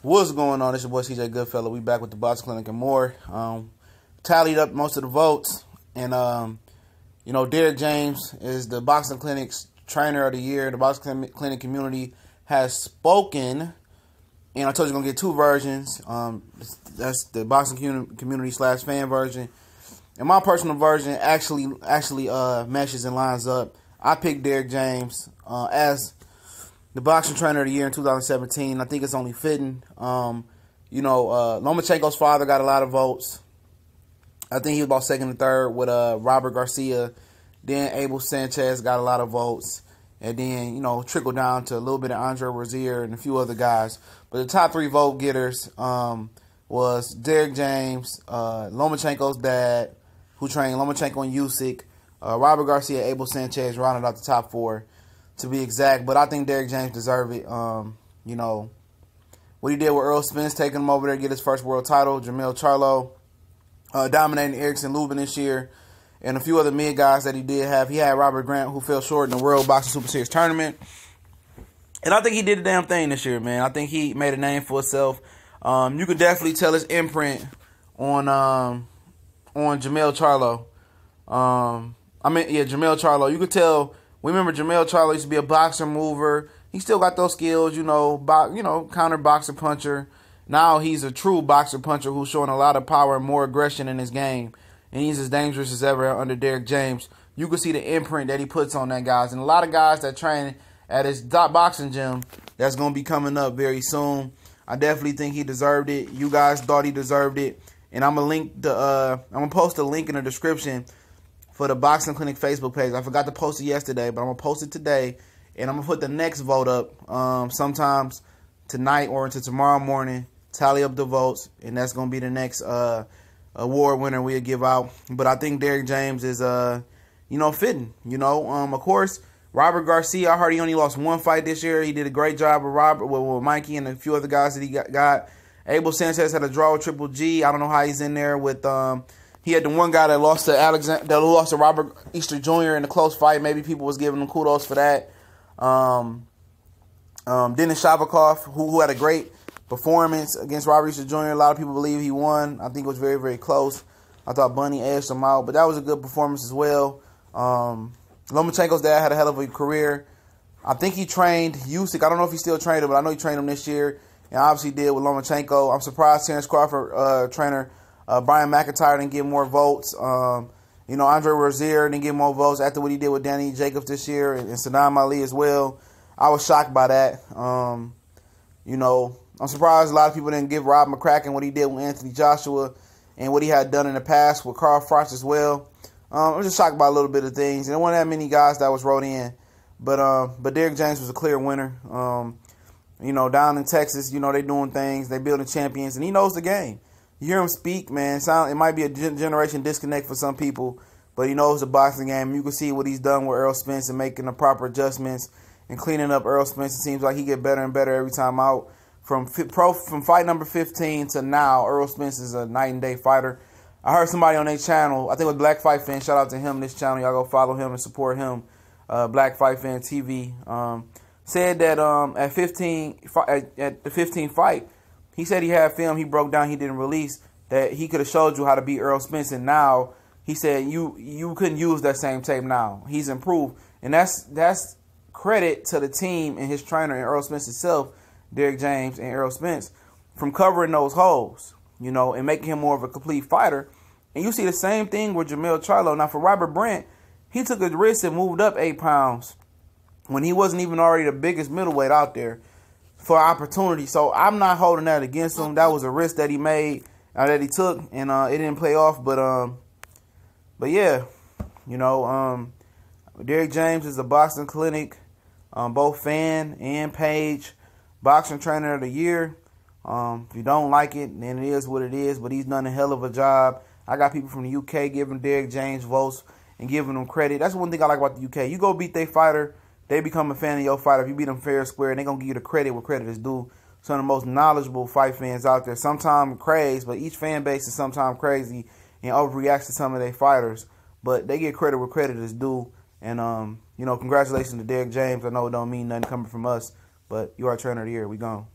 What's going on? It's your boy CJ Goodfella. We back with the Boxing Clinic and more. Tallied up most of the votes, and Derrick James is the Boxing Clinic's trainer of the year. The Boxing Clinic community has spoken, and I told you we're gonna get two versions. That's the Boxing community / fan version, and my personal version actually meshes and lines up. I picked Derrick James as the boxing trainer of the year in 2017. I think it's only fitting. Lomachenko's father got a lot of votes. I think he was about second and third with Robert Garcia. Then Abel Sanchez got a lot of votes. And then, trickled down to a little bit of Andre Rozier and a few other guys. But the top three vote getters was Derrick James, Lomachenko's dad, who trained Lomachenko and Usyk, Robert Garcia, Abel Sanchez rounded out the top four, to be exact. But I think Derrick James deserved it. What he did with Earl Spence, taking him over there to get his first world title. Jermell Charlo dominating Erickson Lubin this year. And a few other mid guys that he did have. He had Robert Grant, who fell short in the World Boxing Super Series tournament. And I think he did the damn thing this year, man. I think he made a name for himself. You could definitely tell his imprint on Jermell Charlo. Jermell Charlo. You could tell. We remember Jermell Charlo used to be a boxer mover. He still got those skills, counter boxer puncher. Now he's a true boxer puncher who's showing a lot of power and more aggression in his game. And he's as dangerous as ever under Derrick James. You can see the imprint that he puts on that, guys. And a lot of guys that train at his top boxing gym that's going to be coming up very soon. I definitely think he deserved it. You guys thought he deserved it. And I'm going to post a link in the description for the Boxing Clinic Facebook page. I forgot to post it yesterday, but I'm going to post it today. And I'm going to put the next vote up sometimes tonight or into tomorrow morning. Tally up the votes, and that's going to be the next award winner we'll give out. But I think Derrick James is, fitting. Of course, Robert Garcia, I heard he only lost one fight this year. He did a great job with Mikey and a few other guys that he got. Abel Sanchez had a draw with Triple G. I don't know how he's in there with he had the one guy that lost to Robert Easter Jr. in a close fight. Maybe people was giving him kudos for that. Dennis Shavakov, who had a great performance against Robert Easter Jr. A lot of people believe he won. I think it was very, very close. I thought Bunny edged him out, but that was a good performance as well. Lomachenko's dad had a hell of a career. I think he trained Usyk. I don't know if he still trained him, but I know he trained him this year, and obviously did with Lomachenko. I'm surprised Terrence Crawford trainer Brian McIntyre didn't get more votes. Andre Rozier didn't get more votes after what he did with Danny Jacobs this year and Saddam Ali as well. I was shocked by that. I'm surprised a lot of people didn't give Rob McCracken what he did with Anthony Joshua and what he had done in the past with Carl Frost as well. I was just shocked by a little bit of things. And there weren't that many guys that was wrote in. But Derrick James was a clear winner. Down in Texas, they doing things. They building champions. And he knows the game. You hear him speak, man. It might be a generation disconnect for some people, but he knows the boxing game. You can see what he's done with Earl Spence and making the proper adjustments and cleaning up Earl Spence. It seems like he get better and better every time out. From fight number 15 to now, Earl Spence is a night and day fighter. I heard somebody on their channel, I think it was Black Fight Fan, shout out to him, this channel. Y'all go follow him and support him, Black Fight Fan TV. Said that at the 15th fight, he said he had film he broke down he didn't release that he could have showed you how to beat Earl Spence. And now he said you couldn't use that same tape now. He's improved. And that's credit to the team and his trainer and Earl Spence himself, Derrick James and Earl Spence, from covering those holes, and making him more of a complete fighter. And you see the same thing with Jermell Charlo. Now for Robert Brant, he took a risk and moved up 8 pounds when he wasn't even already the biggest middleweight out there for opportunity. So I'm not holding that against him. That was a risk that he made, that he took, and it didn't play off. But yeah, Derrick James is a Boxing Clinic, both fan and page boxing trainer of the year. If you don't like it, then it is what it is. But he's done a hell of a job. I got people from the UK giving Derrick James votes and giving him credit. That's one thing I like about the UK. You go beat their fighter, they become a fan of your fighter. If you beat them fair and square, they're going to give you the credit where credit is due. Some of the most knowledgeable fight fans out there. Sometimes crazy, but each fan base is sometimes crazy and overreacts to some of their fighters. But they get credit where credit is due. And, congratulations to Derrick James. I know it don't mean nothing coming from us, but you are trainer of the year. We gone.